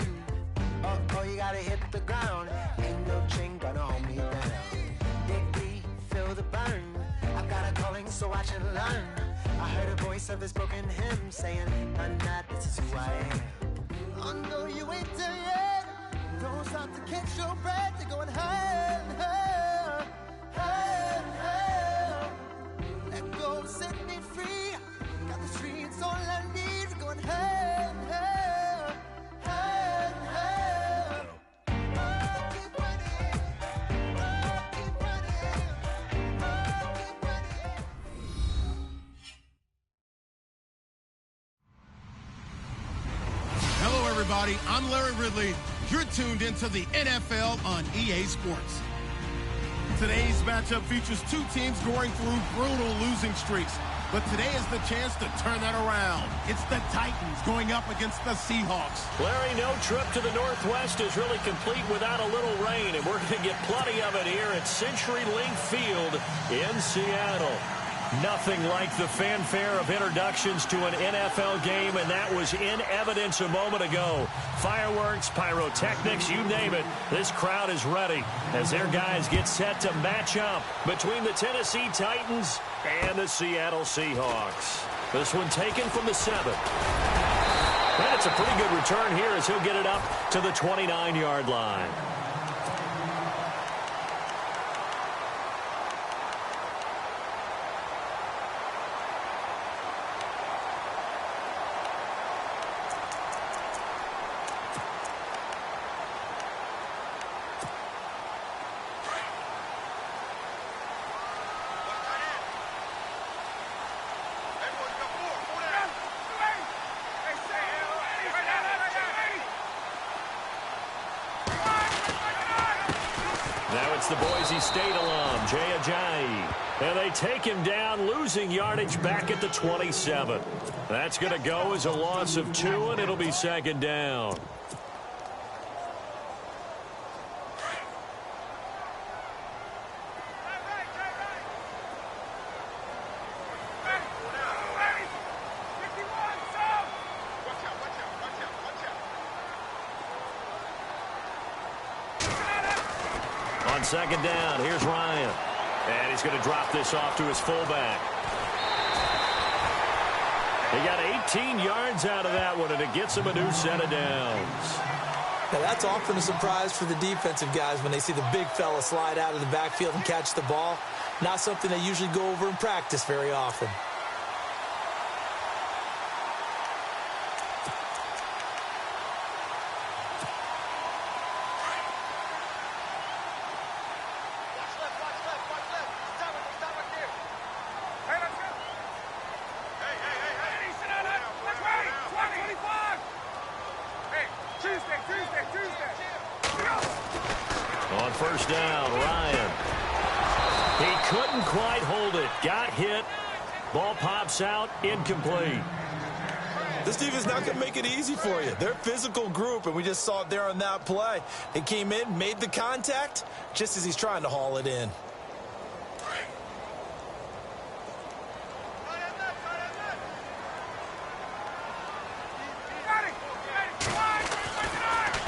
in. Oh, you gotta hit the ground. Ain't no chain gonna hold me down. Dig deep, feel the burn. I've got a calling, so watch and learn. I heard a voice of his broken hymn saying, "I'm not, this is who I am." Oh no, you ain't there yet. Don't stop to catch your breath. You're going higher and higher, higher and higher. Let go, set me free. Got the streets all I need. Going higher and higher, higher and higher. Oh, keep running. Oh, keep running. Oh, keep running. Hello, everybody. I'm Larry Ridley. You're tuned into the NFL on EA Sports. Today's matchup features two teams going through brutal losing streaks. But today is the chance to turn that around. It's the Titans going up against the Seahawks. Larry, no trip to the Northwest is really complete without a little rain, and we're going to get plenty of it here at CenturyLink Field in Seattle. Nothing like the fanfare of introductions to an NFL game, and that was in evidence a moment ago. Fireworks, pyrotechnics, you name it. This crowd is ready as their guys get set to match up between the Tennessee Titans and the Seattle Seahawks. This one taken from the 7. And it's a pretty good return here as he'll get it up to the 29-yard line. Now it's the Boise State alum, Jay Ajayi. And they take him down, losing yardage back at the 27. That's going to go as a loss of 2, and it'll be second down. On second down, here's Ryan. And he's going to drop this off to his fullback. He got 18 yards out of that one, and it gets him a new set of downs. Now, that's often a surprise for the defensive guys when they see the big fella slide out of the backfield and catch the ball. Not something they usually go over in practice very often. On first down, Ryan. He couldn't quite hold it. Got hit. Ball pops out. Incomplete. This defense not going to make it easy for you. They're a physical group, and we just saw it there on that play. He came in, made the contact, just as he's trying to haul it in.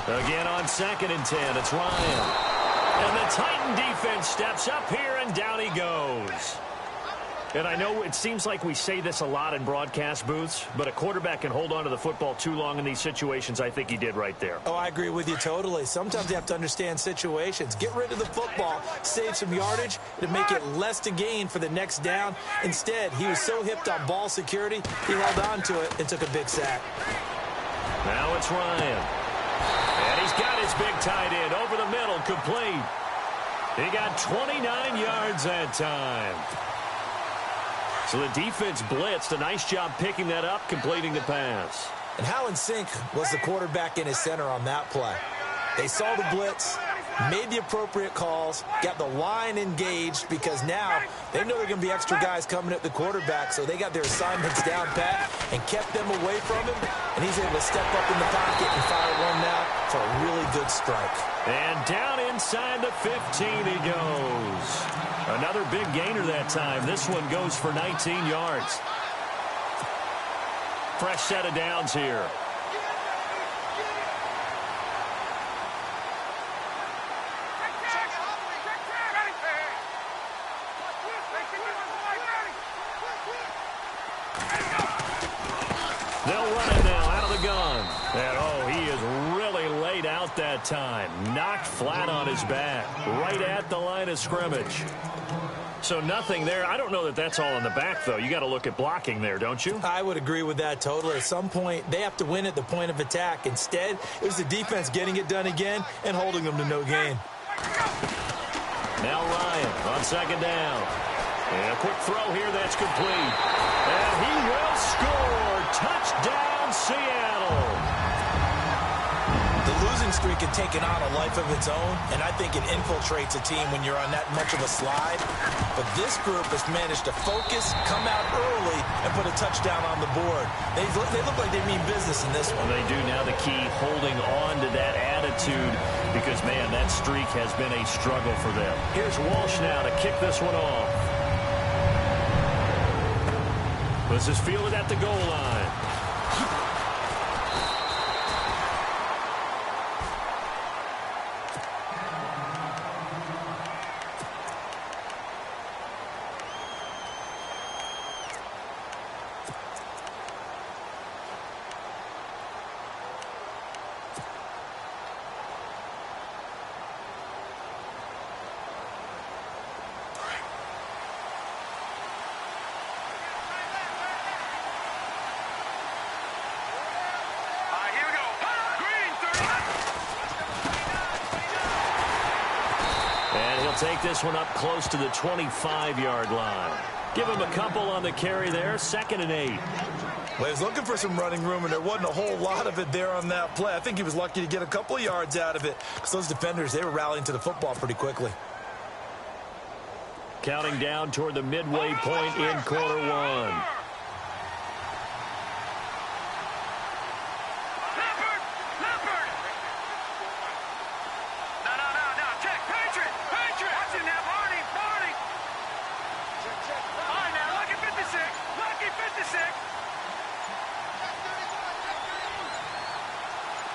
Again on 2nd and 10, it's Ryan. And the Titan defense steps up here, and down he goes. And I know it seems like we say this a lot in broadcast booths, but a quarterback can hold on to the football too long in these situations. I think he did right there. Oh, I agree with you totally. Sometimes you have to understand situations. Get rid of the football, save some yardage to make it less to gain for the next down. Instead, he was so hipped on ball security, he held on to it and took a big sack. Now it's Ryan. And he's got his big tight end over the middle, complete. He got 29 yards that time. So the defense blitzed. A nice job picking that up, completing the pass. And how in sync was the quarterback and his center on that play? They saw the blitz, made the appropriate calls, got the line engaged because now they know there are going to be extra guys coming at the quarterback, so they got their assignments down pat and kept them away from him, and he's able to step up in the pocket and fire one out for a really good strike. And down inside the 15 he goes. Another big gainer that time. This one goes for 19 yards. Fresh set of downs here. laid out that time. Knocked flat on his back. Right at the line of scrimmage. So nothing there. I don't know that that's all in the back, though. You got to look at blocking there, don't you? I would agree with that totally. At some point, they have to win at the point of attack. Instead, it was the defense getting it done again and holding them to no gain. Now Ryan on second down. And a quick throw here that's complete. And he will score. Touchdown, Seattle. The losing streak had taken on a life of its own, and I think it infiltrates a team when you're on that much of a slide. But this group has managed to focus, come out early, and put a touchdown on the board. They look like they mean business in this one. Well, they do. Now the key, holding on to that attitude, because, man, that streak has been a struggle for them. Here's Walsh now to kick this one off. This is fielded at the goal line. Take this one up close to the 25-yard line. Give him a couple on the carry there. 2nd and 8. Well, he was looking for some running room, and there wasn't a whole lot of it there on that play. I think he was lucky to get a couple of yards out of it, because those defenders, they were rallying to the football pretty quickly. Counting down toward the midway point in quarter one.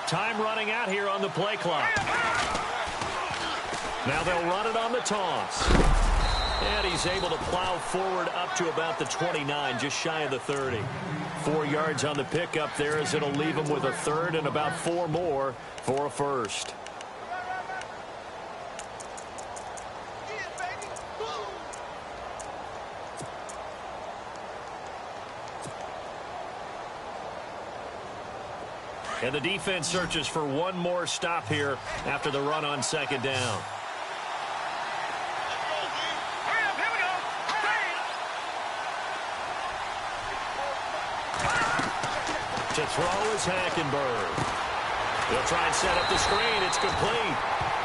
Time running out here on the play clock. Now they'll run it on the toss. And he's able to plow forward up to about the 29, just shy of the 30. 4 yards on the pickup there, as it'll leave him with a third and about 4 more for a first. And the defense searches for one more stop here after the run on second down. To throw is Hackenberg. They'll try and set up the screen. It's complete.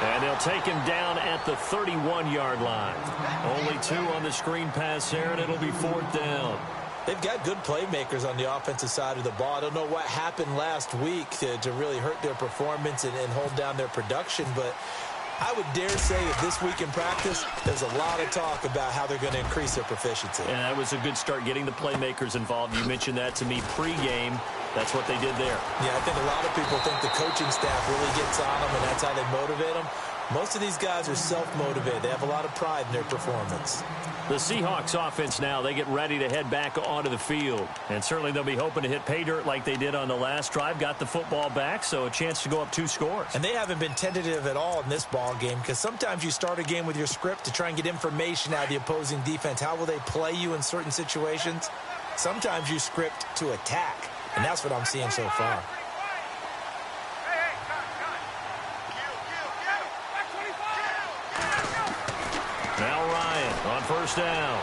And they'll take him down at the 31-yard line. Only 2 on the screen pass there, and it'll be 4th down. They've got good playmakers on the offensive side of the ball. I don't know what happened last week to really hurt their performance and hold down their production, but I would dare say that this week in practice, there's a lot of talk about how they're going to increase their proficiency. And that was a good start, getting the playmakers involved. You mentioned that to me pregame. That's what they did there. Yeah, I think a lot of people think the coaching staff really gets on them, and that's how they motivate them. Most of these guys are self-motivated. They have a lot of pride in their performance. The Seahawks offense now, they get ready to head back onto the field. And certainly they'll be hoping to hit pay dirt like they did on the last drive. Got the football back, so a chance to go up 2 scores. And they haven't been tentative at all in this ball game, because sometimes you start a game with your script to try and get information out of the opposing defense. How will they play you in certain situations? Sometimes you script to attack, and that's what I'm seeing so far. Now Ryan on first down.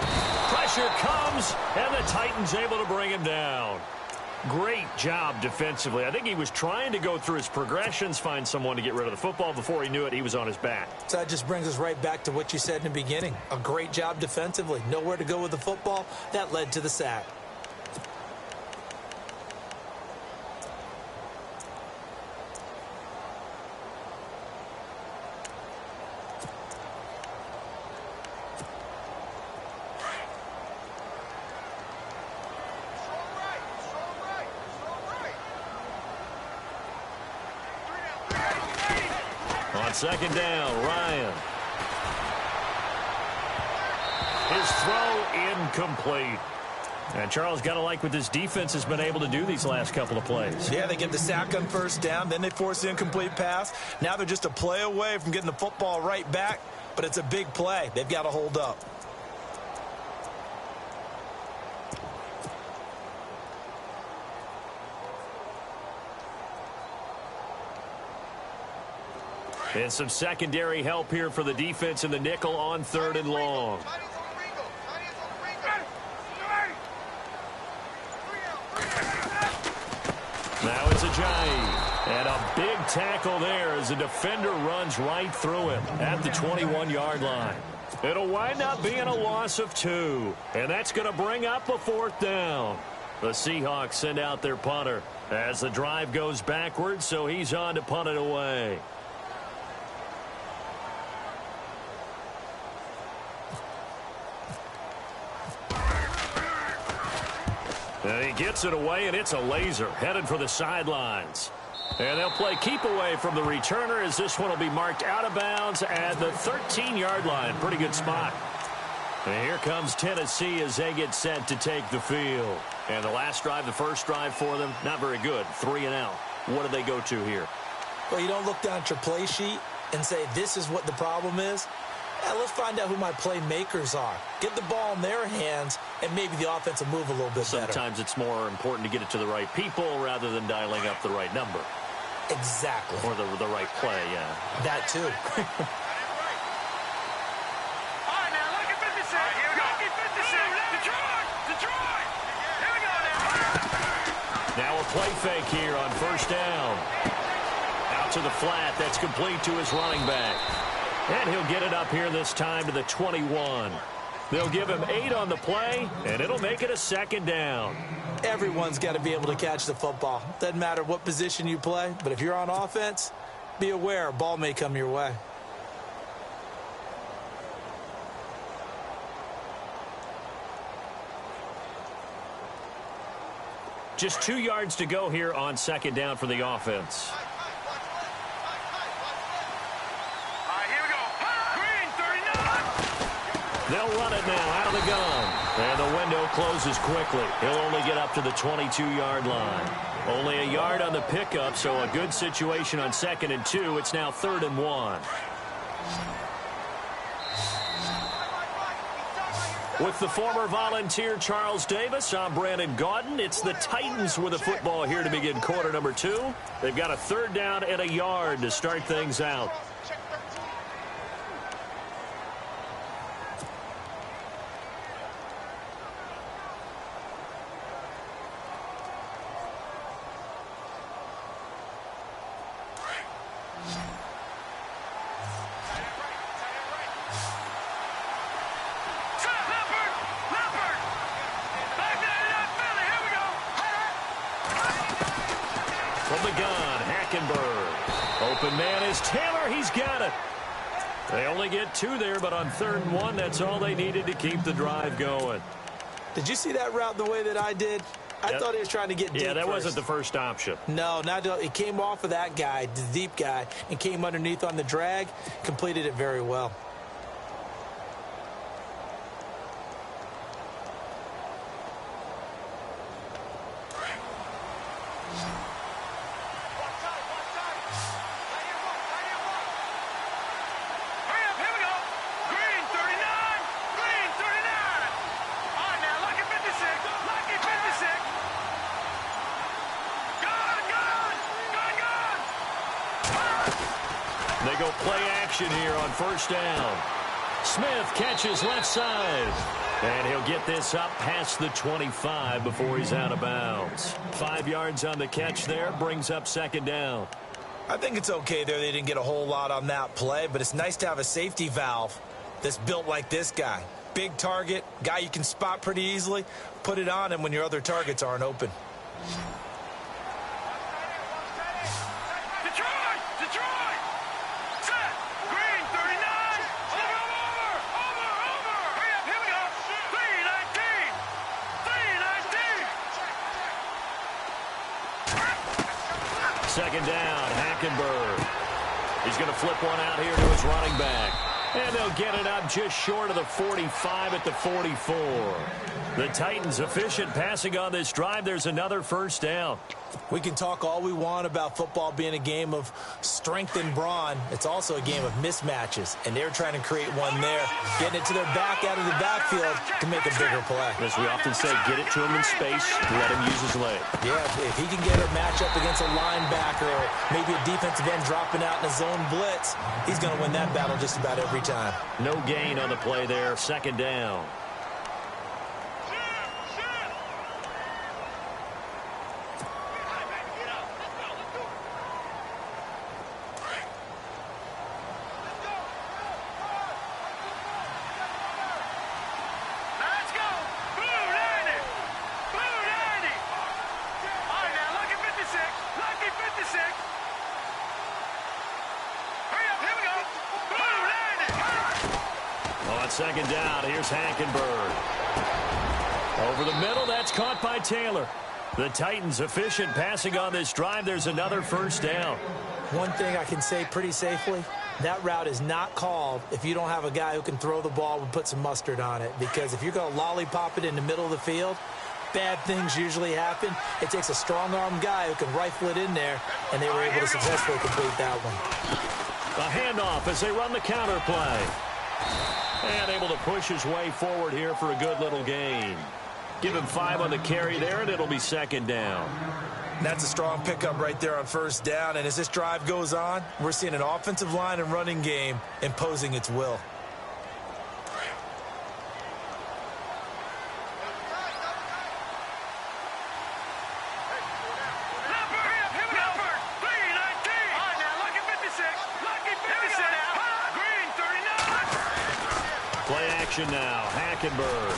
Pressure comes, and the Titans able to bring him down. Great job defensively. I think he was trying to go through his progressions, find someone to get rid of the football. Before he knew it, he was on his back. So that just brings us right back to what you said in the beginning. A great job defensively. Nowhere to go with the football. That led to the sack. Second down, Ryan. His throw incomplete. And Charles, got to like what this defense has been able to do these last couple of plays. Yeah, they get the sack on first down, then they force the incomplete pass. Now they're just a play away from getting the football right back, but it's a big play. They've got to hold up. And some secondary help here for the defense in the nickel on 3rd and long. Now it's Ajayi. And a big tackle there as the defender runs right through him at the 21-yard line. It'll wind up being a loss of 2. And that's going to bring up a 4th down. The Seahawks send out their punter as the drive goes backwards, so he's on to punt it away. And he gets it away, and it's a laser headed for the sidelines. And they'll play keep away from the returner as this one will be marked out of bounds at the 13-yard line. Pretty good spot. And here comes Tennessee as they get set to take the field. And the last drive, the first drive for them, not very good. 3 and out. What do they go to here? Well, you don't look down at your play sheet and say, this is what the problem is. Let's find out who my playmakers are. Get the ball in their hands, and maybe the offense will move a little bit better. Sometimes it's more important to get it to the right people rather than dialing up the right number. Exactly. Or the right play, yeah. That, too. Now a play fake here on 1st down. Out to the flat. That's complete to his running back. And he'll get it up here this time to the 21. They'll give him 8 on the play, and it'll make it a 2nd down. Everyone's got to be able to catch the football. Doesn't matter what position you play, but if you're on offense, be aware a ball may come your way. Just 2 yards to go here on 2nd down for the offense. They'll run it now out of the gun. And the window closes quickly. He'll only get up to the 22-yard line. Only a yard on the pickup, so a good situation on 2nd and 2. It's now 3rd and 1. With the former Volunteer Charles Davis, I'm Brandon Gaudin. It's the Titans with the football here to begin quarter number 2. They've got a 3rd down and a yard to start things out. From the gun, Hackenberg. Open man is Taylor. He's got it. They only get 2 there, but on 3rd and 1, that's all they needed to keep the drive going. Did you see that route the way that I did? I thought he was trying to get deep. Yeah, that first. wasn't the first option. No, it came off of that guy, the deep guy, and came underneath on the drag, completed it very well. They go play action here on 1st down. Smith catches left side. And he'll get this up past the 25 before he's out of bounds. 5 yards on the catch there, brings up 2nd down. I think it's okay there. They didn't get a whole lot on that play, but it's nice to have a safety valve that's built like this guy. Big target, guy you can spot pretty easily. Put it on him when your other targets aren't open. Second down, Hackenberg. He's going to flip one out here to his running back. And they'll get it up just short of the 45 at the 44. The Titans efficient passing on this drive. There's another first down. We can talk all we want about football being a game of strength and brawn. It's also a game of mismatches, and they're trying to create one there. Getting it to their back out of the backfield to make a bigger play. As we often say, get it to him in space, let him use his leg. Yeah, if he can get a matchup against a linebacker or maybe a defensive end dropping out in a zone blitz, he's going to win that battle just about every time. No gain on the play there, second down. Second down, here's Hackenberg. Over the middle, that's caught by Taylor. The Titans efficient passing on this drive. There's another first down. One thing I can say pretty safely, that route is not called if you don't have a guy who can throw the ball and put some mustard on it. Because if you're going to lollipop it in the middle of the field, bad things usually happen. It takes a strong-arm guy who can rifle it in there, and they were able to successfully complete that one. A handoff as they run the counter play. And able to push his way forward here for a good little gain. Give him 5 on the carry there, and it'll be second down. That's a strong pickup right there on first down. And as this drive goes on, we're seeing an offensive line and running game imposing its will. Play action now. Hackenberg.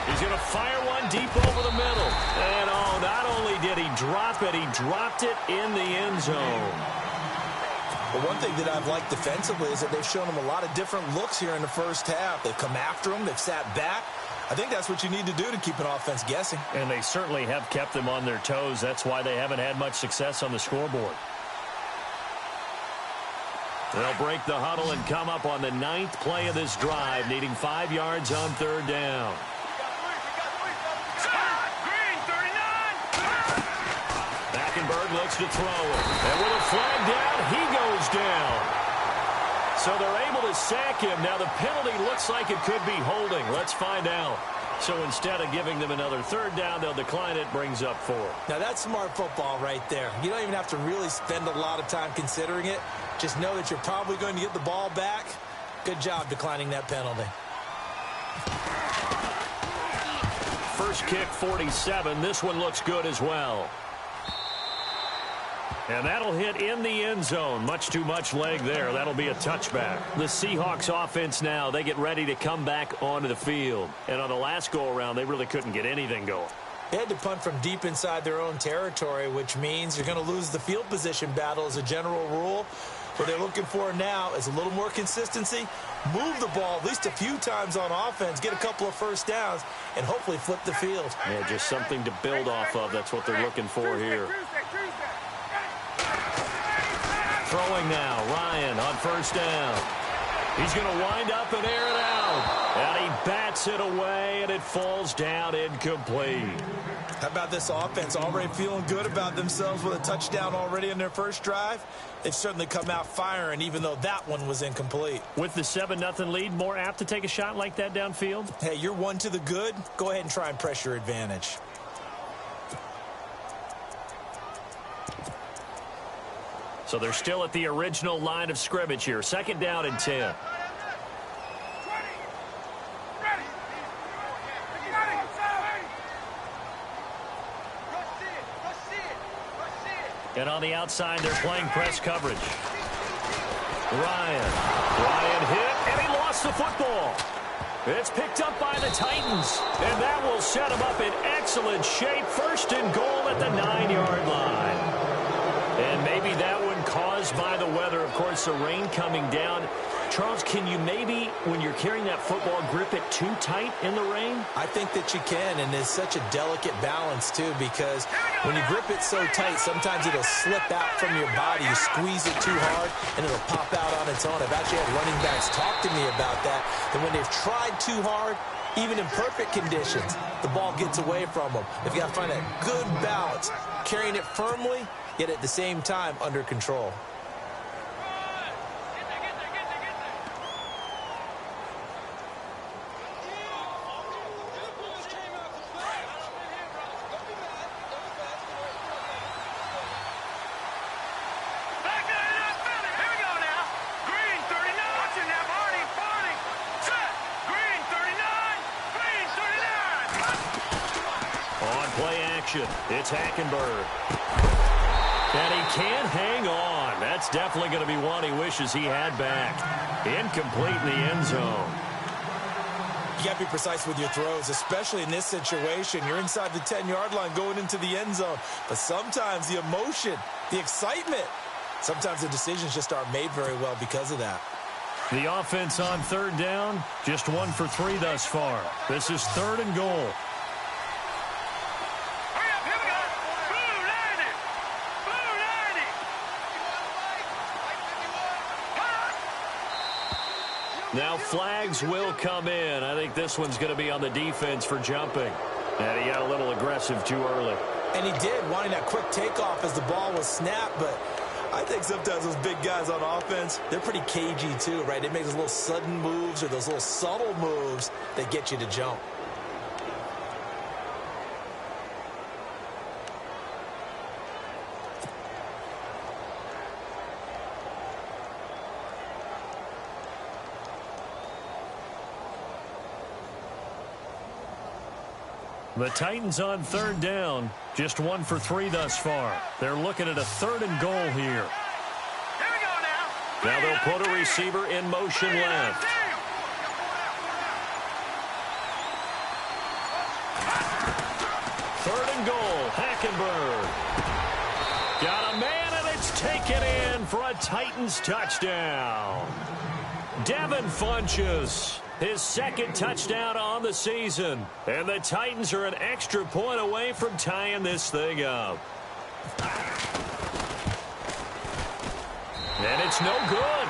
He's going to fire one deep over the middle. And, oh, not only did he drop it, he dropped it in the end zone. But one thing that I've liked defensively is that they've shown him a lot of different looks here in the first half. They've come after him. They've sat back. I think that's what you need to do to keep an offense guessing. And they certainly have kept them on their toes. That's why they haven't had much success on the scoreboard. They'll break the huddle and come up on the 9th play of this drive, needing 5 yards on third down. Hackenberg looks to throw it. And with a flag down, he goes down. So they're able to sack him. Now the penalty looks like it could be holding. Let's find out. So instead of giving them another third down, they'll decline it, brings up 4. Now that's smart football right there. You don't even have to really spend a lot of time considering it. Just know that you're probably going to get the ball back. Good job declining that penalty. First kick, 47. This one looks good as well. And that'll hit in the end zone. Much too much leg there. That'll be a touchback. The Seahawks offense now, they get ready to come back onto the field. And on the last go-around, they really couldn't get anything going. They had to punt from deep inside their own territory, which means you're going to lose the field position battle as a general rule. What they're looking for now is a little more consistency, move the ball at least a few times on offense, get a couple of first downs, and hopefully flip the field. Yeah, just something to build off of. That's what they're looking for here. Throwing now, Ryan on first down. He's going to wind up and air it out. And he bats it away, and it falls down incomplete. How about this offense already feeling good about themselves with a touchdown already in their first drive? They've certainly come out firing, even though that one was incomplete. With the 7-0 lead, more apt to take a shot like that downfield? Hey, you're one to the good. Go ahead and try and press your advantage. So they're still at the original line of scrimmage here. Second down and 10. And on the outside, they're playing press coverage. Ryan hit, and he lost the football. It's picked up by the Titans, and that will set them up in excellent shape. First and goal at the 9-yard line. And maybe that one caused by the weather. Of course, the rain coming down. Charles, can you maybe, when you're carrying that football, grip it too tight in the rain? I think that you can, and it's such a delicate balance, too, because when you grip it so tight, sometimes it'll slip out from your body. You squeeze it too hard, and it'll pop out on its own. I've actually had running backs talk to me about that when they've tried too hard, even in perfect conditions, the ball gets away from them. They've got to find a good balance, carrying it firmly, yet at the same time under control. It's Hackenberg. And he can't hang on. That's definitely going to be one he wishes he had back. Incomplete in the end zone. You got to be precise with your throws, especially in this situation. You're inside the 10-yard line going into the end zone. But sometimes the emotion, the excitement, sometimes the decisions just aren't made very well because of that. The offense on third down, just 1 for 3 thus far. This is 3rd and goal. Now flags will come in. I think this one's going to be on the defense for jumping. And he got a little aggressive too early. And he did, wanting that quick takeoff as the ball was snapped. But I think sometimes those big guys on offense, they're pretty cagey too, right? They make those little sudden moves or those little subtle moves that get you to jump. The Titans on third down, just 1 for 3 thus far. They're looking at a 3rd and goal here. Now they'll put a receiver in motion left. Third and goal, Hackenberg. Got a man, and it's taken in for a Titans touchdown. Devin Funchess, his 2nd touchdown on the season. And the Titans are an extra point away from tying this thing up. And it's no good.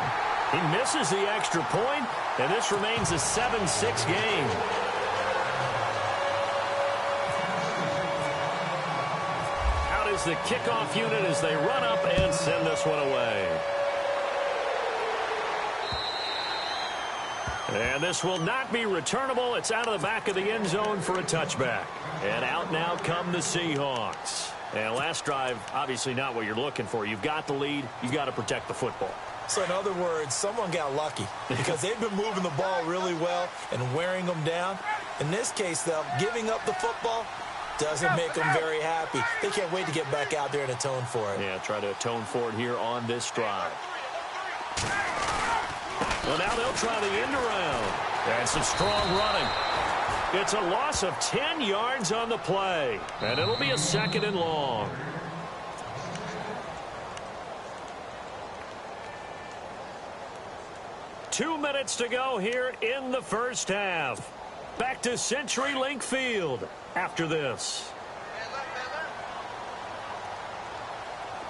He misses the extra point, and this remains a 7-6 game. Out is the kickoff unit as they run up and send this one away. And this will not be returnable. It's out of the back of the end zone for a touchback. And out now come the Seahawks. And last drive, obviously not what you're looking for. You've got the lead. You've got to protect the football. So in other words, someone got lucky because they've been moving the ball really well and wearing them down. In this case, though, giving up the football doesn't make them very happy. They can't wait to get back out there and atone for it. Yeah, try to atone for it here on this drive. Well, now they'll try the end around. And some strong running. It's a loss of 10 yards on the play. And it'll be a 2nd and long. Two minutes to go here in the first half. Back to CenturyLink Field after this.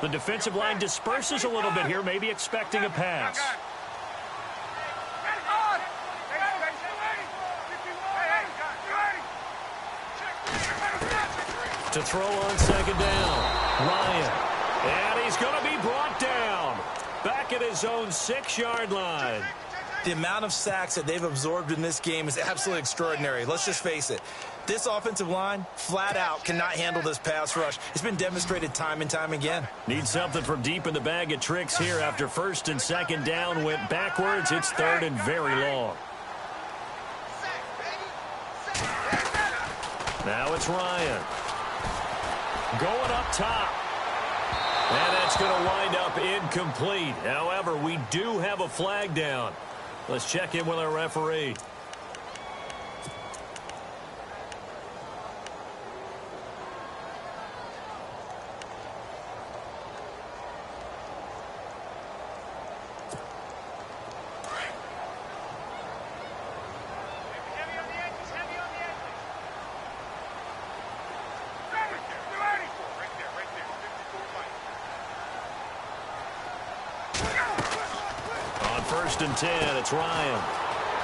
The defensive line disperses a little bit here, maybe expecting a pass. To throw on 2nd down, Ryan. And he's going to be brought down. Back at his own 6-yard line. The amount of sacks that they've absorbed in this game is absolutely extraordinary. Let's just face it. This offensive line, flat out, cannot handle this pass rush. It's been demonstrated time and time again. Need something from deep in the bag of tricks here. After 1st and 2nd down went backwards, it's 3rd and very long. Now it's Ryan. Going up top. And that's going to wind up incomplete. However, we do have a flag down. Let's check in with our referee. 1st and 10. It's Ryan.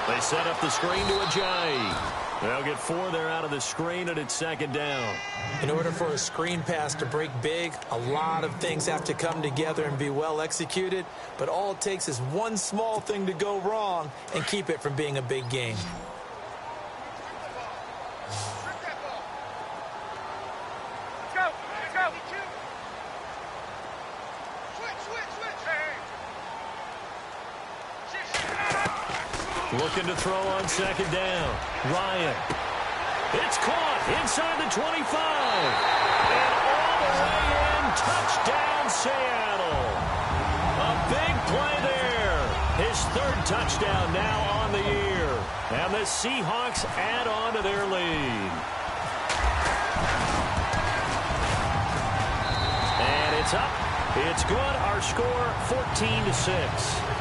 They set up the screen to Ajayi. They'll get 4 there out of the screen, and it's 2nd down. In order for a screen pass to break big, a lot of things have to come together and be well executed, but all it takes is one small thing to go wrong and keep it from being a big game. Looking to throw on 2nd down. Ryan. It's caught inside the 25. And all the way in. Touchdown, Seattle. A big play there. His 3rd touchdown now on the year. And the Seahawks add on to their lead. And it's up. It's good. Our score, 14-6.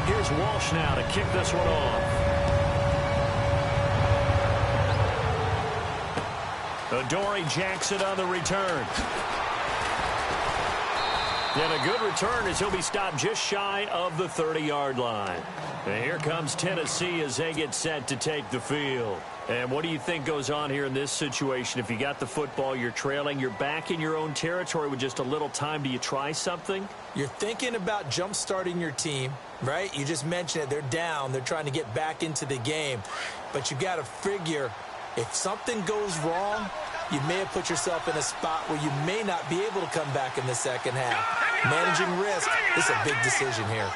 Here's Walsh now to kick this one off. Adoree Jackson on the return. And a good return as he'll be stopped just shy of the 30-yard line. And here comes Tennessee as they get set to take the field. And what do you think goes on here in this situation? If you got the football, you're trailing, you're back in your own territory with just a little time. Do you try something? You're thinking about jump-starting your team, right? You just mentioned it. They're down. They're trying to get back into the game. But you got to figure if something goes wrong, you may have put yourself in a spot where you may not be able to come back in the second half. Managing risk is a big decision here.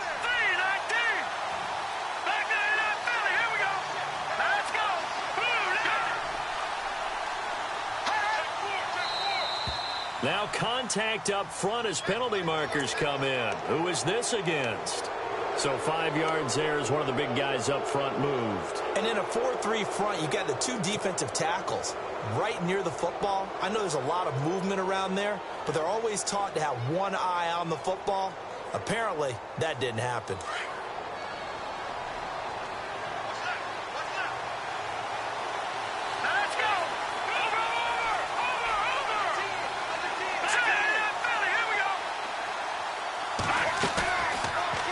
Now contact up front as penalty markers come in. Who is this against? So 5 yards there as one of the big guys up front moved. And in a 4-3 front, you got the 2 defensive tackles right near the football. I know there's a lot of movement around there, but they're always taught to have one eye on the football. Apparently, that didn't happen.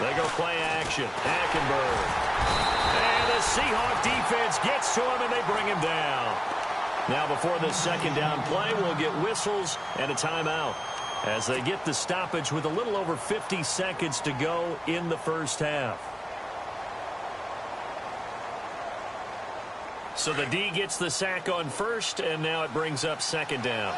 They go play action. Hackenberg. And the Seahawk defense gets to him, and they bring him down. Now, before this 2nd down play, we'll get whistles and a timeout as they get the stoppage with a little over 50 seconds to go in the first half. So the D gets the sack on first, and now it brings up 2nd down.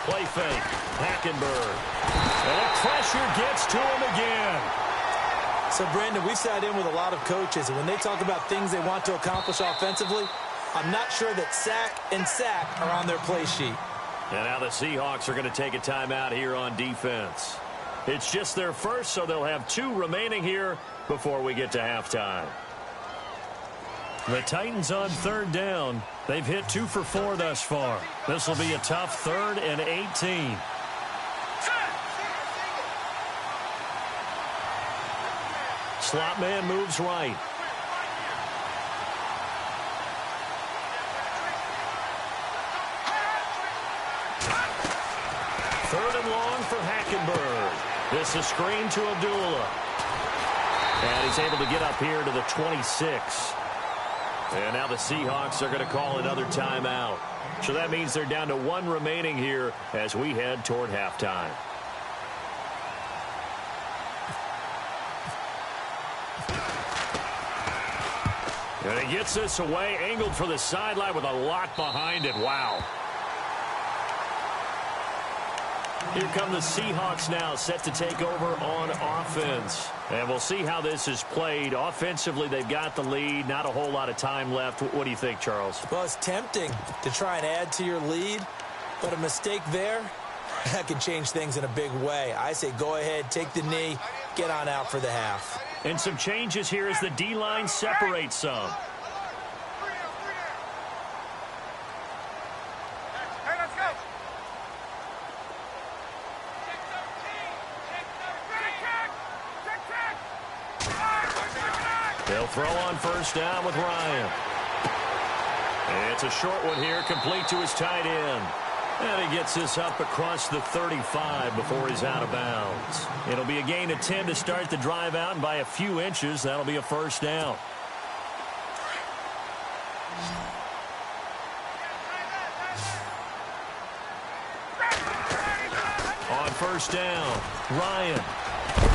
Play fake. Hackenberg. And the pressure gets to him again. So, Brandon, we've sat in with a lot of coaches, and when they talk about things they want to accomplish offensively, I'm not sure that sack and sack are on their play sheet. And now the Seahawks are going to take a timeout here on defense. It's just their first, so they'll have 2 remaining here before we get to halftime. The Titans on 3rd down. They've hit 2 for 4 thus far. This will be a tough 3rd and 18. Slot man moves right. Third and long for Hackenberg. This is screen to Abdullah. And he's able to get up here to the 26. And now the Seahawks are going to call another timeout. So that means they're down to 1 remaining here as we head toward halftime. And he gets this away, angled for the sideline with a lot behind it. Wow. Here come the Seahawks now, set to take over on offense. And we'll see how this is played. Offensively, they've got the lead. Not a whole lot of time left. What do you think, Charles? Well, it's tempting to try and add to your lead, but a mistake there, that can change things in a big way. I say go ahead, take the knee, get on out for the half. And some changes here as the D-line separates some. They'll throw on first down with Ryan. It's a short one here, complete to his tight end. And he gets this up across the 35 before he's out of bounds. It'll be a gain of 10 to start the drive out, and by a few inches, that'll be a first down. On first down, Ryan.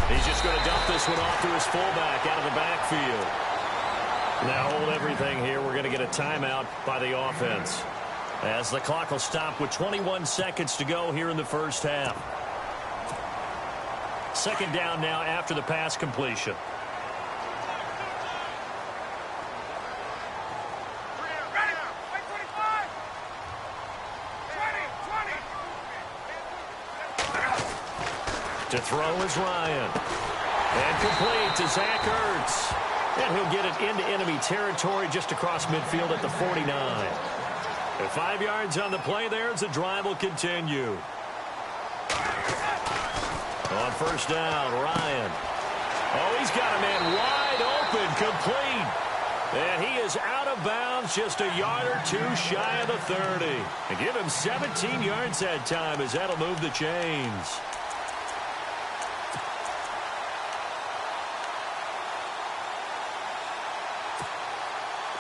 He's just going to dump this one off to his fullback out of the backfield. Now hold everything here. We're going to get a timeout by the offense, as the clock will stop with 21 seconds to go here in the first half. Second down now after the pass completion. To throw is Ryan. And complete to Zach Ertz. And he'll get it into enemy territory just across midfield at the 49. And 5 yards on the play there as the drive will continue. On first down, Ryan. Oh, he's got a man wide open, complete. And he is out of bounds just a yard or two shy of the 30. And give him 17 yards that time, as that'll move the chains.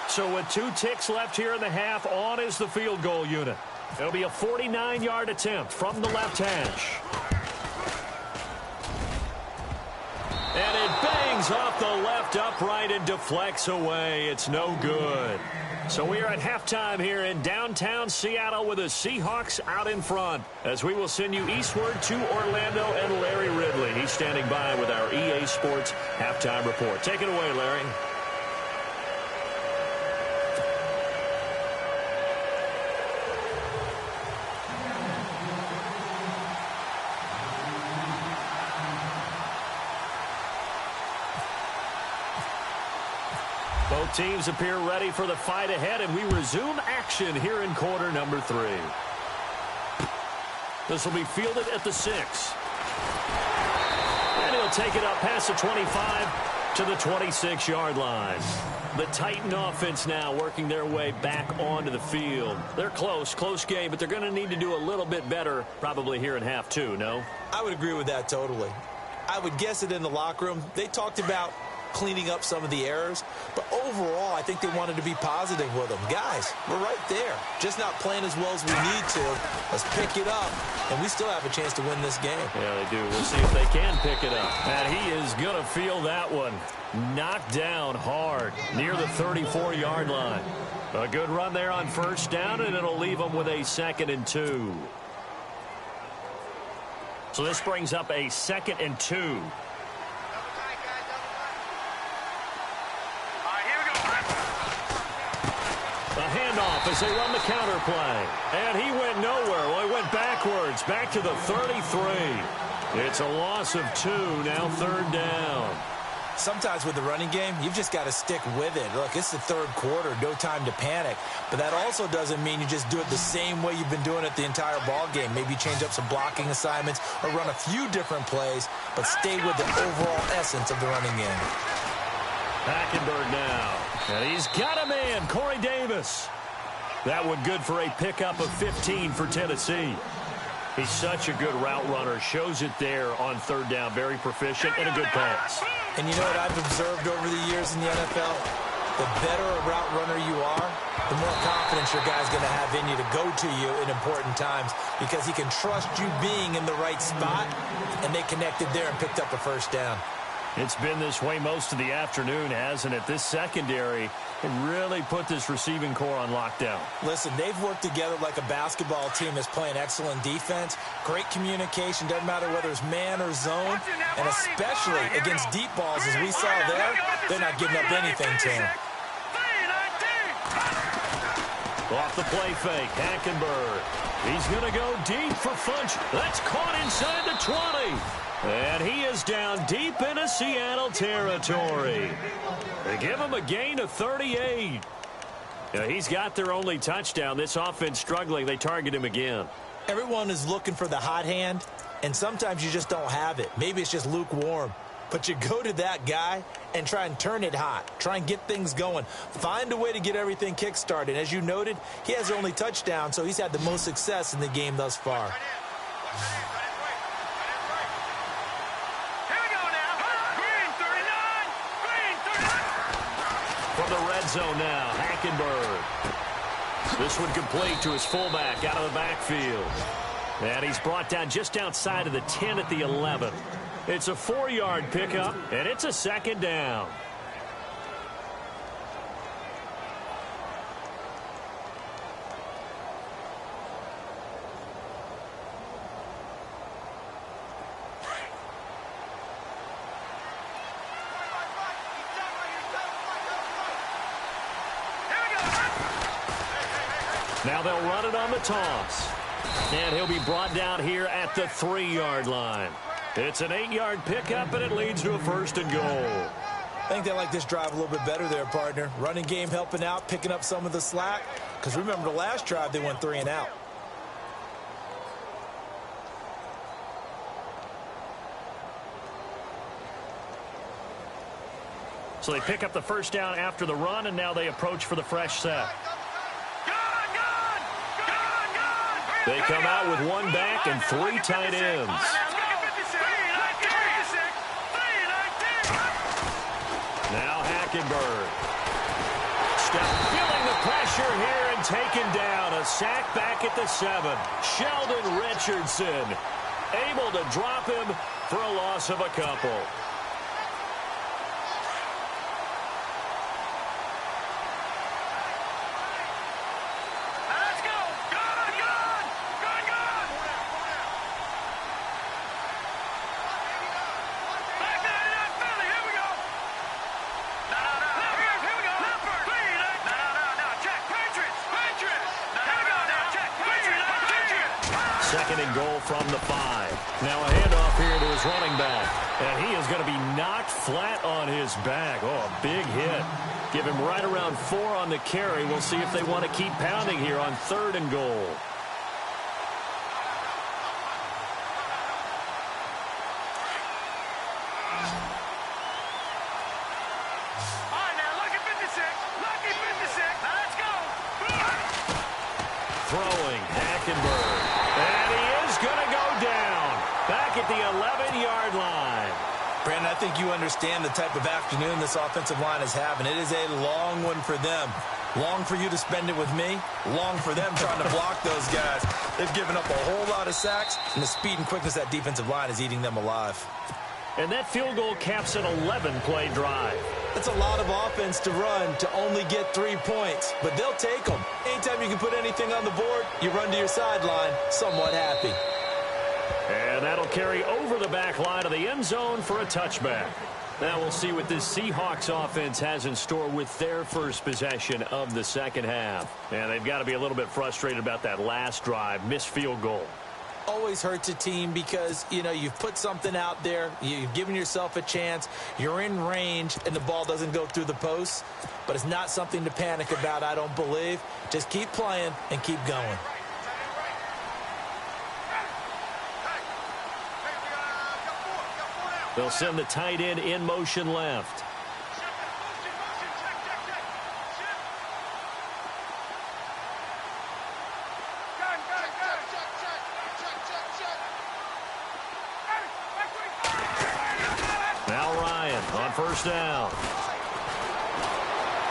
So with 2 ticks left here in the half, on is the field goal unit. It'll be a 49-yard attempt from the left hash. And it bangs off the left upright and deflects away. It's no good. So we are at halftime here in downtown Seattle with the Seahawks out in front, as we will send you eastward to Orlando and Larry Ridley. He's standing by with our EA Sports halftime report. Take it away, Larry. Both teams appear ready for the fight ahead, and we resume action here in quarter number 3. This will be fielded at the 6. And he'll take it up past the 25 to the 26-yard line. The Titan offense now working their way back onto the field. They're close game, but they're going to need to do a little bit better probably here in half 2, no? I would agree with that totally. I would guess it in the locker room. They talked about cleaning up some of the errors, but overall I think they wanted to be positive with them. Guys, we're right there, just not playing as well as we need to. Let's pick it up, and we still have a chance to win this game. Yeah, they do. We'll see if they can pick it up. And he is going to feel that one knocked down hard near the 34-yard line. A good run there on first down, and it'll leave them with a 2nd and 2. So this brings up a 2nd and 2. As they run the counter play. And he went nowhere. Well, he went backwards, back to the 33. It's a loss of 2, now 3rd down. Sometimes with the running game, you've just got to stick with it. Look, it's the 3rd quarter, no time to panic. But that also doesn't mean you just do it the same way you've been doing it the entire ball game. Maybe change up some blocking assignments or run a few different plays, but stay with the overall essence of the running game. Hackenberg now. And he's got a man, Corey Davis. That one good for a pickup of 15 for Tennessee. He's such a good route runner. Shows it there on 3rd down. Very proficient and a good pass. And you know what I've observed over the years in the NFL? The better a route runner you are, the more confidence your guy's going to have in you to go to you in important times, because he can trust you being in the right spot, and they connected there and picked up a first down. It's been this way most of the afternoon, hasn't it? This secondary can really put this receiving core on lockdown. Listen, they've worked together like a basketball team that's playing excellent defense. Great communication, doesn't matter whether it's man or zone. And especially against deep balls, as we saw there, they're not giving up anything to him. Off the play fake, Hackenberg. He's going to go deep for Funch. That's caught inside the 20. And he is down deep into Seattle territory. They give him a gain of 38. Now, he's got their only touchdown. This offense struggling. They target him again. Everyone is looking for the hot hand, and sometimes you just don't have it. Maybe it's just lukewarm. But you go to that guy and try and turn it hot. Try and get things going. Find a way to get everything kick-started. As you noted, he has the only touchdown, so he's had the most success in the game thus far. From the red zone now, Hackenberg. This one complete to his fullback out of the backfield. And he's brought down just outside of the 10 at the 11. It's a 4-yard pickup, and it's a second down. Now they'll run it on the toss. And he'll be brought down here at the 3-yard line. It's an 8-yard pickup, and it leads to a 1st and goal. I think they like this drive a little bit better there, partner. Running game helping out, picking up some of the slack. Because remember, the last drive, they went 3 and out. So they pick up the 1st down after the run, and now they approach for the fresh set. They come out with 1 back and 3 tight ends. Now Hackenberg. Feeling the pressure here and taken down. A sack back at the 7. Sheldon Richardson able to drop him for a loss of a couple. Second and goal from the 5. Now a handoff here to his running back. And he is going to be knocked flat on his back. Oh, a big hit. Give him right around 4 on the carry. We'll see if they want to keep pounding here on 3rd and goal. Throwing, Hackenberg. And he is going to go down. Back at the 11-yard line. Brandon, I think you understand the type of afternoon this offensive line is having. It is a long one for them. Long for you to spend it with me. Long for them trying to block those guys. They've given up a whole lot of sacks, and the speed and quickness of that defensive line is eating them alive. And that field goal caps an 11-play drive. That's a lot of offense to run to only get 3 points, but they'll take them. Anytime you can put anything on the board, you run to your sideline somewhat happy. And that'll carry over the back line of the end zone for a touchback. Now we'll see what this Seahawks offense has in store with their first possession of the second half. And they've got to be a little bit frustrated about that last drive, missed field goal. Always hurts a team because, you know, you've put something out there, you've given yourself a chance, you're in range, and the ball doesn't go through the posts. But it's not something to panic about, I don't believe. Just keep playing and keep going. They'll send the tight end in motion left. Now Ryan on first down.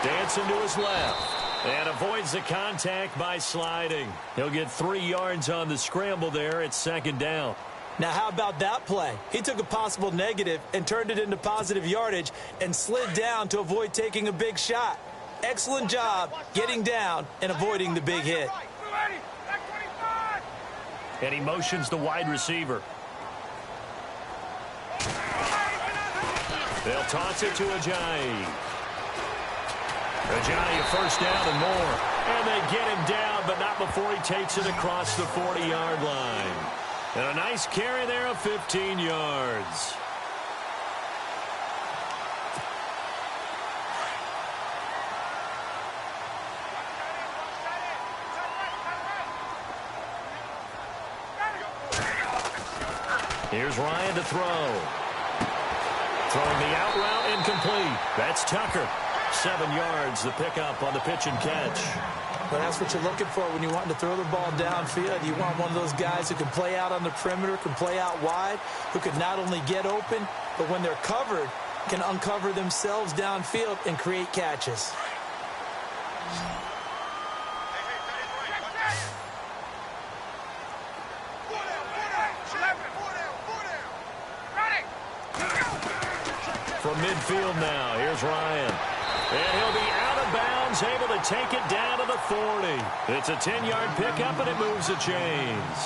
Dancing to his left. And avoids the contact by sliding. He'll get 3 yards on the scramble there. It's second down. Now, how about that play? He took a possible negative and turned it into positive yardage and slid down to avoid taking a big shot. Excellent job getting down and avoiding the big hit. And he motions the wide receiver. They'll toss it to Ajayi. Ajayi, a first down and more. And they get him down, but not before he takes it across the 40-yard line. And a nice carry there of 15 yards. Here's Ryan to throw. Throwing the out route incomplete. That's Tucker. 7 yards, the pickup on the pitch and catch. But that's what you're looking for when you want to throw the ball downfield. You want one of those guys who can play out on the perimeter, can play out wide, who can not only get open, but when they're covered, can uncover themselves downfield and create catches. From midfield now, here's Ryan. And he'll be out of bounds, able to take it down to the 40. It's a 10-yard pickup, and it moves the chains.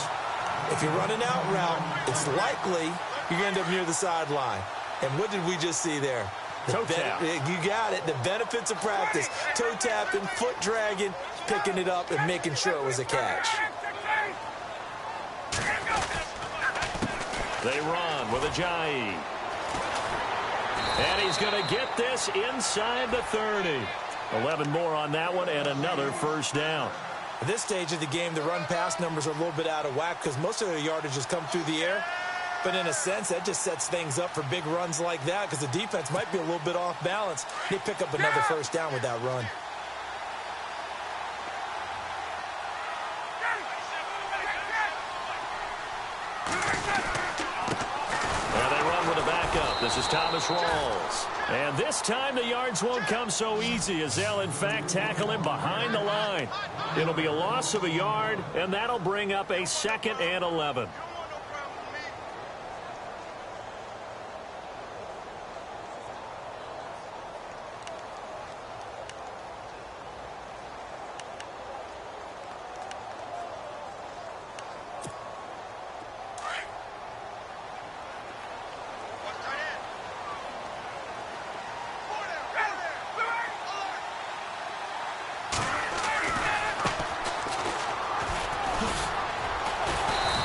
If you're running out route, it's likely you're going to end up near the sideline. And what did we just see there? Toe tap. You got it. The benefits of practice. Toe tapping, foot dragging, picking it up, and making sure it was a catch. They run with Ajayi. And he's going to get this inside the 30. 11 more on that one and another first down. At this stage of the game, the run-pass numbers are a little bit out of whack because most of their yardage has come through the air. But in a sense, that just sets things up for big runs like that because the defense might be a little bit off balance. They pick up another first down with that run. This is Thomas Rawls. And this time the yards won't come so easy as they'll, in fact, tackle him behind the line. It'll be a loss of a yard, and that'll bring up a 2nd and 11.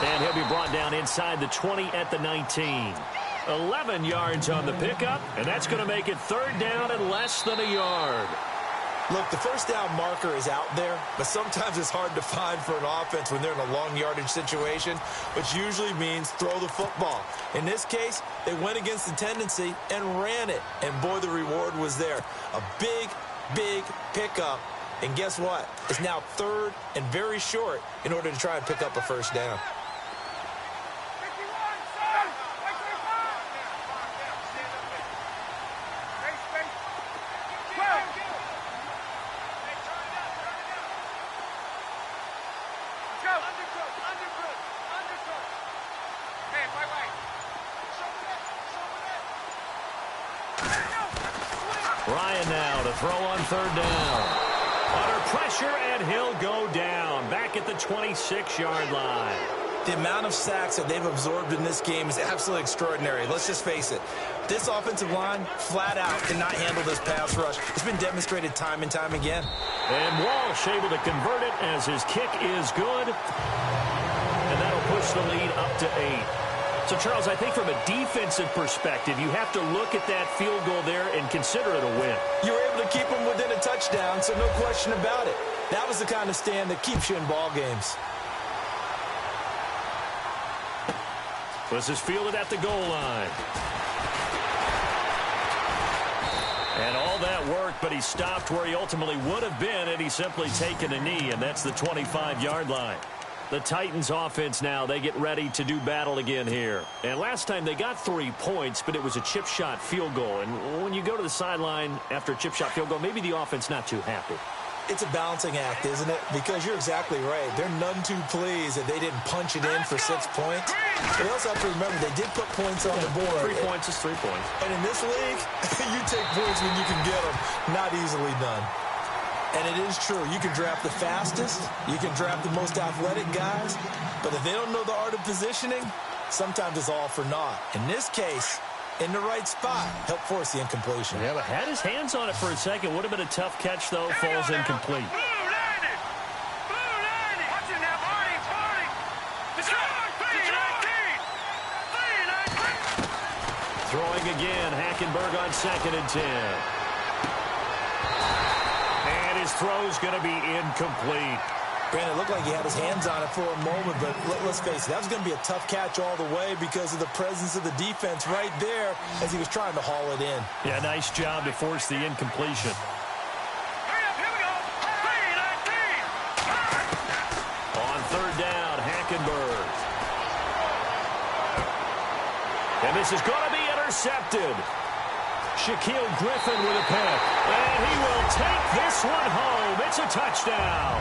And he'll be brought down inside the 20 at the 19. 11 yards on the pickup, and that's going to make it 3rd down and less than a yard. Look, the first down marker is out there, but sometimes it's hard to find for an offense when they're in a long yardage situation, which usually means throw the football. In this case, they went against the tendency and ran it, and boy, the reward was there. A big, big pickup, and guess what? It's now 3rd and very short in order to try and pick up a first down. Ryan now to throw on 3rd down. Under pressure, and he'll go down. Back at the 26-yard line. The amount of sacks that they've absorbed in this game is absolutely extraordinary. Let's just face it. This offensive line, flat out, cannot handle this pass rush. It's been demonstrated time and time again. And Walsh able to convert it as his kick is good. And that'll push the lead up to 8. So, Charles, I think from a defensive perspective, you have to look at that field goal there and consider it a win. You were able to keep them within a touchdown, so no question about it. That was the kind of stand that keeps you in ball games. This is fielded at the goal line. And all that work, but he stopped where he ultimately would have been had he simply taken a knee, and that's the 25-yard line. The Titans offense now, they get ready to do battle again here. And last time they got 3 points, but it was a chip shot field goal. And when you go to the sideline after a chip shot field goal, maybe the offense not too happy. It's a balancing act, isn't it? Because you're exactly right. They're none too pleased that they didn't punch it in for 6 points. But you also have to remember they did put points on the board. 3 points is 3 points. And in this league, you take points when you can get them. Not easily done. And it is true. You can draft the fastest. You can draft the most athletic guys. But if they don't know the art of positioning, sometimes it's all for naught. In this case, in the right spot, help force the incompletion. Yeah, but had his hands on it for a second. Would have been a tough catch, though. Falls incomplete. Throwing again. Hackenberg on 2nd and 10. His throw's going to be incomplete. Brandon, it looked like he had his hands on it for a moment, but let's face it, that was going to be a tough catch all the way because of the presence of the defense right there as he was trying to haul it in. Yeah, nice job to force the incompletion. On third down, Hackenberg. And this is going to be intercepted. Shaquille Griffin with a pick. And he will take this one home. It's a touchdown.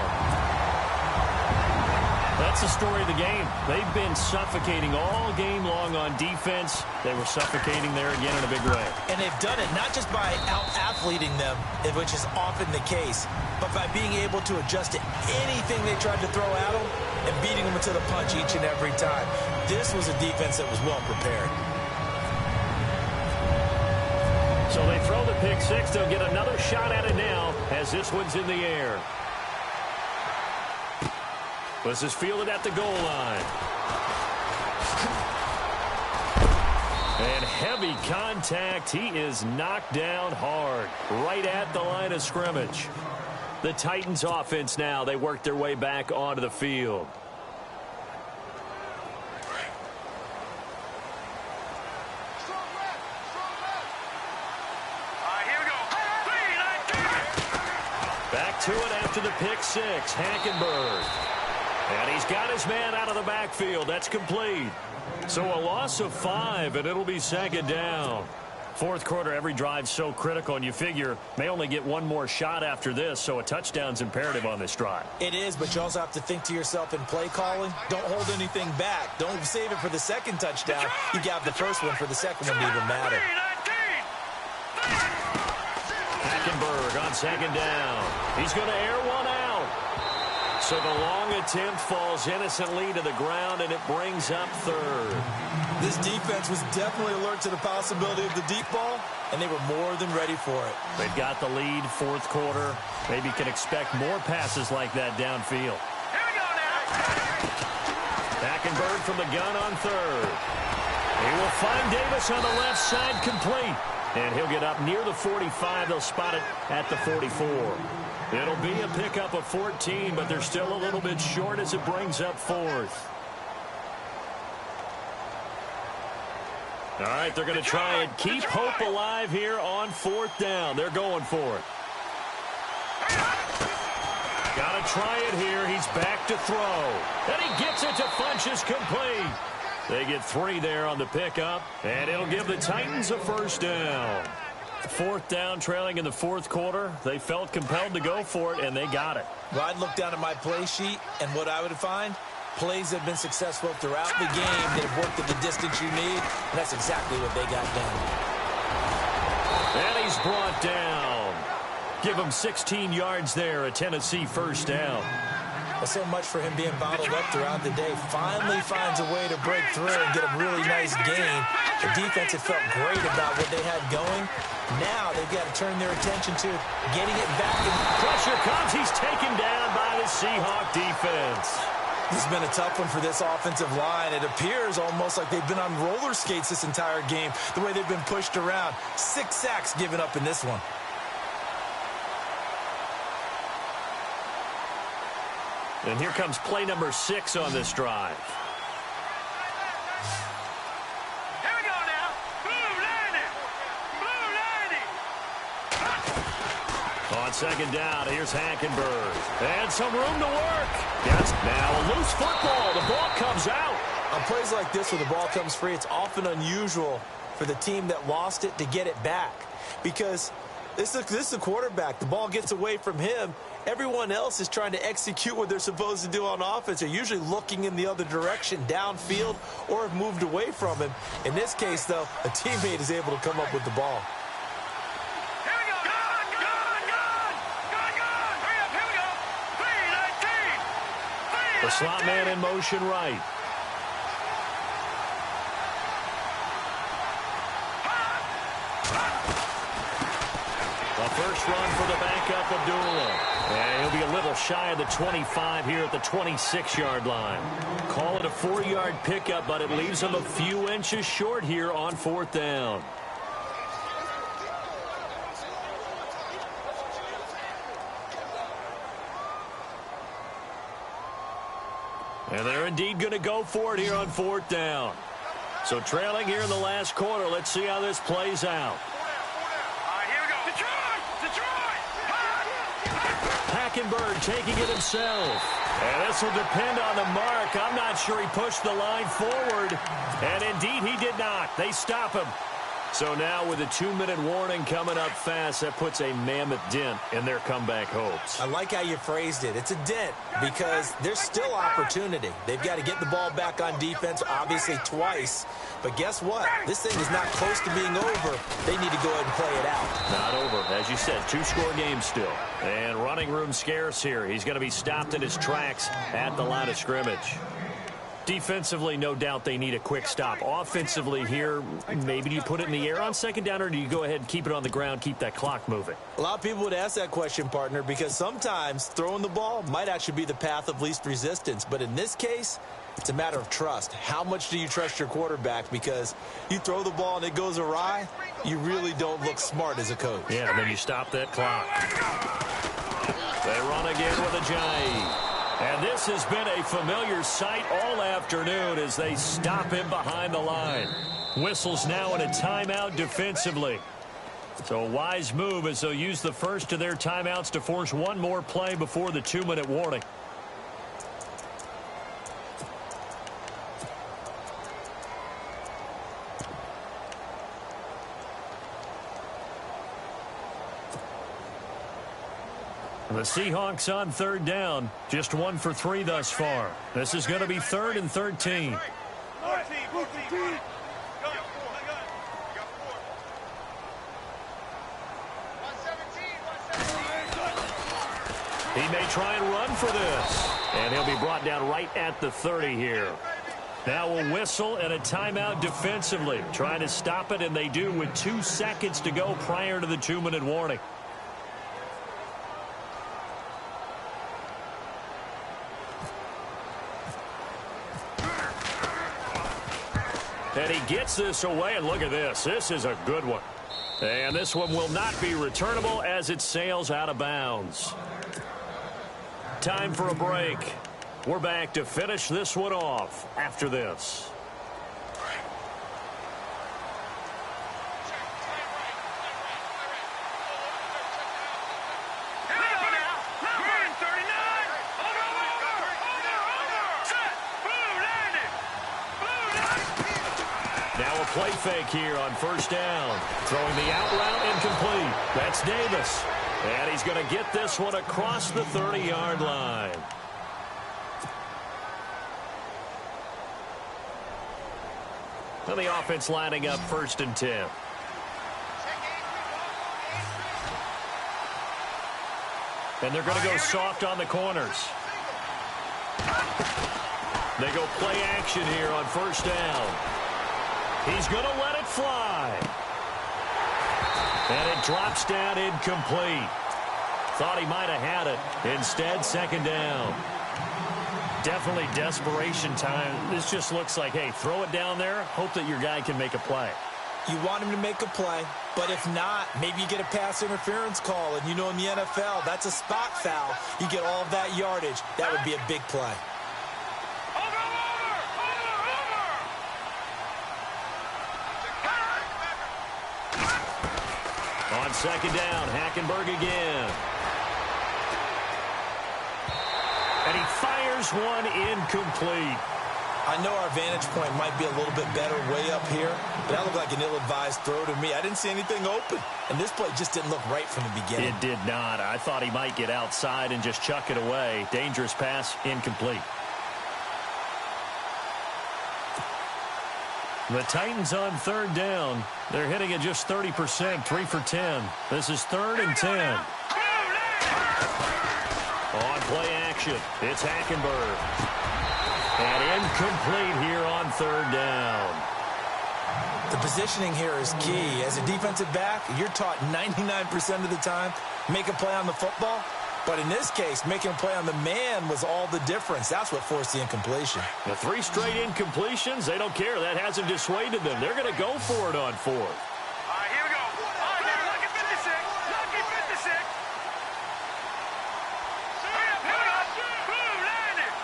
That's the story of the game. They've been suffocating all game long on defense. They were suffocating there again in a big way. And they've done it not just by out-athleting them, which is often the case, but by being able to adjust to anything they tried to throw at them and beating them to the punch each and every time. This was a defense that was well prepared. So they throw the pick six. They'll get another shot at it now as this one's in the air. This is fielded at the goal line. And heavy contact. He is knocked down hard right at the line of scrimmage. The Titans offense now, they work their way back onto the field. Back to it after the pick six. Hackenberg. And he's got his man out of the backfield. That's complete. So a loss of 5, and it'll be second down. Fourth quarter, every drive's so critical, and you figure may only get one more shot after this, so a touchdown's imperative on this drive. It is, but you also have to think to yourself in play calling. Don't hold anything back. Don't save it for the second touchdown. You got the first one for the second one to even matter. Hackenberg on second down. He's going to air one out. So the long attempt falls innocently to the ground, and it brings up third. This defense was definitely alert to the possibility of the deep ball, and they were more than ready for it. They've got the lead, fourth quarter. Maybe can expect more passes like that downfield. Here we go now. Hackenberg from the gun on third. He will find Davis on the left side, complete. And he'll get up near the 45. They'll spot it at the 44. It'll be a pickup of 14, but they're still a little bit short as it brings up fourth. All right, they're going to try and keep hope alive here on fourth down. They're going for it. Got to try it here. He's back to throw. And he gets it to Funchess, complete. They get 3 there on the pickup, and it'll give the Titans a first down. Fourth down, trailing in the fourth quarter. They felt compelled to go for it, and they got it. Well, I'd look down at my play sheet, and what I would find, plays that have been successful throughout the game that have worked at the distance you need, and that's exactly what they got done. And he's brought down. Give him 16 yards there, a Tennessee first down. Well, so much for him being bottled up throughout the day. Finally finds a way to break through and get a really nice gain. The defense had felt great about what they had going. Now they've got to turn their attention to getting it back. And pressure comes. He's taken down by the Seahawk defense. This has been a tough one for this offensive line. It appears almost like they've been on roller skates this entire game, the way they've been pushed around. 6 sacks given up in this one. And here comes play number 6 on this drive. Here we go now. Blue 90. On second down, here's Hackenberg. And some room to work. Yes, now a loose football. The ball comes out. On plays like this where the ball comes free, it's often unusual for the team that lost it to get it back. Because this is a quarterback. The ball gets away from him. Everyone else is trying to execute what they're supposed to do on offense. They're usually looking in the other direction, downfield, or have moved away from him. In this case, though, a teammate is able to come up with the ball. Here we go. Gone. Hurry up. Here we go. 3-19. The slot man in motion right. The first run for the backup, Abdullah. And he'll be a little shy of the 25 here at the 26-yard line. Call it a 4-yard pickup, but it leaves him a few inches short here on fourth down. And they're indeed going to go for it here on 4th down. So trailing here in the last quarter. Let's see how this plays out. All right, here we go. Detroit! Hackenberg taking it himself. And this will depend on the mark. I'm not sure he pushed the line forward. And indeed, he did not. They stop him. So now with a 2-minute warning coming up fast, that puts a mammoth dent in their comeback hopes. I like how you phrased it. It's a dent because there's still opportunity. They've got to get the ball back on defense, obviously twice. But guess what? This thing is not close to being over. They need to go ahead and play it out. Not over. As you said, 2-score game still. And running room scarce here. He's going to be stopped in his tracks at the line of scrimmage. Defensively, no doubt they need a quick stop. Offensively here, maybe do you put it in the air on 2nd down, or do you go ahead and keep it on the ground, keep that clock moving? A lot of people would ask that question, partner, because sometimes throwing the ball might actually be the path of least resistance. But in this case, it's a matter of trust. How much do you trust your quarterback? Because you throw the ball and it goes awry, you really don't look smart as a coach. Yeah, and then you stop that clock. They run again with a Jai. And this has been a familiar sight all afternoon as they stop him behind the line. Whistles now in a timeout defensively. So a wise move as they'll use the first of their timeouts to force one more play before the 2-minute warning. The Seahawks on 3rd down. Just 1 for 3 thus far. This is going to be 3rd and 13. He may try and run for this. And he'll be brought down right at the 30 here. Now a whistle and a timeout defensively. Trying to stop it, and they do with 2 seconds to go prior to the 2-minute warning. And he gets this away, and look at this. This is a good one. And this one will not be returnable as it sails out of bounds. Time for a break. We're back to finish this one off after this. Play fake here on 1st down. Throwing the out route incomplete. That's Davis. And he's going to get this one across the 30-yard line. And the offense lining up 1st and 10. And they're going to go soft on the corners. They go play action here on 1st down. He's going to let it fly. And it drops down incomplete. Thought he might have had it. Instead, 2nd down. Definitely desperation time. This just looks like, hey, throw it down there. Hope that your guy can make a play. You want him to make a play, but if not, maybe you get a pass interference call. And you know in the NFL, that's a spot foul. You get all of that yardage. That would be a big play. On 2nd down, Hackenberg again. And he fires one incomplete. I know our vantage point might be a little bit better way up here, but that looked like an ill-advised throw to me. I didn't see anything open, and this play just didn't look right from the beginning. It did not. I thought he might get outside and just chuck it away. Dangerous pass, incomplete. The Titans on 3rd down. They're hitting at just 30%, 3 for 10. This is 3rd and 10. On play action, it's Hackenberg. And incomplete here on 3rd down. The positioning here is key. As a defensive back, you're taught 99% of the time, make a play on the football. But in this case, making a play on the man was all the difference. That's what forced the incompletion. The 3 straight incompletions, they don't care. That hasn't dissuaded them. They're going to go for it on 4th. All right, here we go. All right, now, lucky 56. Lucky 56. Hurry up, hurry up. Boom, landed.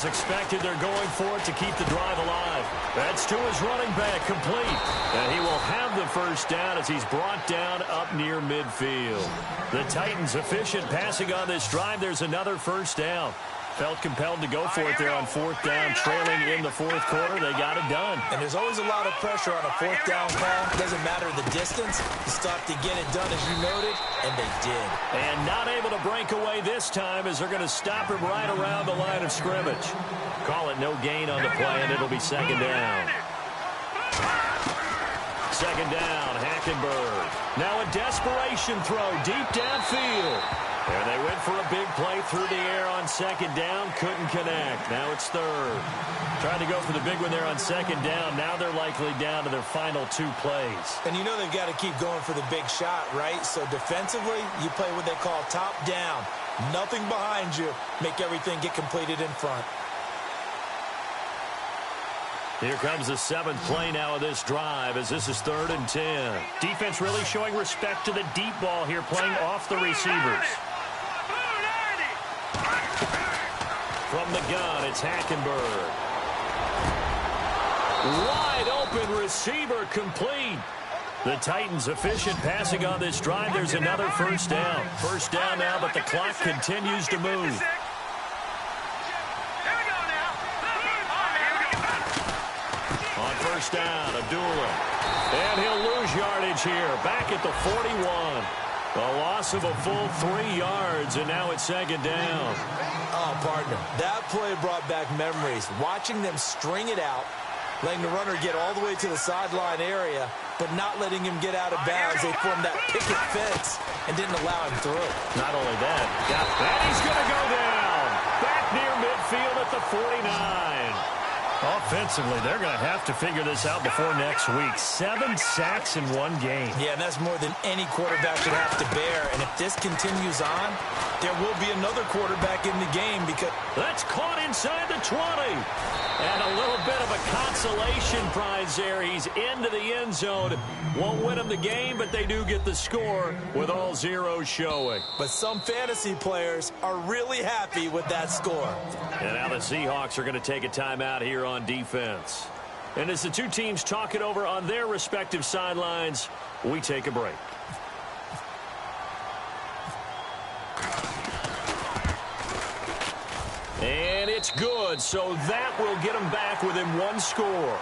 As expected, they're going for it to keep the drive alive. That's to his running back, complete. And he will have the first down as he's brought down up near midfield. The Titans efficient passing on this drive. There's another first down. Felt compelled to go for it there on fourth down, trailing in the fourth quarter. They got it done. And there's always a lot of pressure on a fourth down call. Doesn't matter the distance. You still have to get it done, as you noted, and they did. And not able to break away this time as they're going to stop him right around the line of scrimmage. Call it no gain on the play, and it'll be second down. Second down, Hackenberg. Now a desperation throw deep downfield. And they went for a big play through the air on second down. Couldn't connect. Now it's third. Trying to go for the big one there on second down. Now they're likely down to their final two plays. And you know they've got to keep going for the big shot, right? So defensively, you play what they call top down. Nothing behind you. Make everything get completed in front. Here comes the seventh play now of this drive as this is 3rd and 10. Defense really showing respect to the deep ball here, playing off the receivers. From the gun, it's Hackenberg. Wide open receiver, complete. The Titans efficient passing on this drive. There's another first down. First down now, but the clock continues to move. On first down, Abdullah. And he'll lose yardage here. Back at the 41. A loss of a full 3 yards, and now it's second down. Oh, partner, that play brought back memories. Watching them string it out, letting the runner get all the way to the sideline area, but not letting him get out of bounds. They formed that picket fence and didn't allow him through. Not only that, and he's going to go down. Back near midfield at the 49. Offensively, they're going to have to figure this out before next week. 7 sacks in one game. Yeah, and that's more than any quarterback should have to bear. And if this continues on, there will be another quarterback in the game because... That's caught inside the 20. And a little bit of a consolation prize there. He's into the end zone. Won't win him the game, but they do get the score with all zeros showing. But some fantasy players are really happy with that score. And now the Seahawks are going to take a timeout here on defense. And as the two teams talk it over on their respective sidelines, we take a break. And it's good, so that will get them back within one score.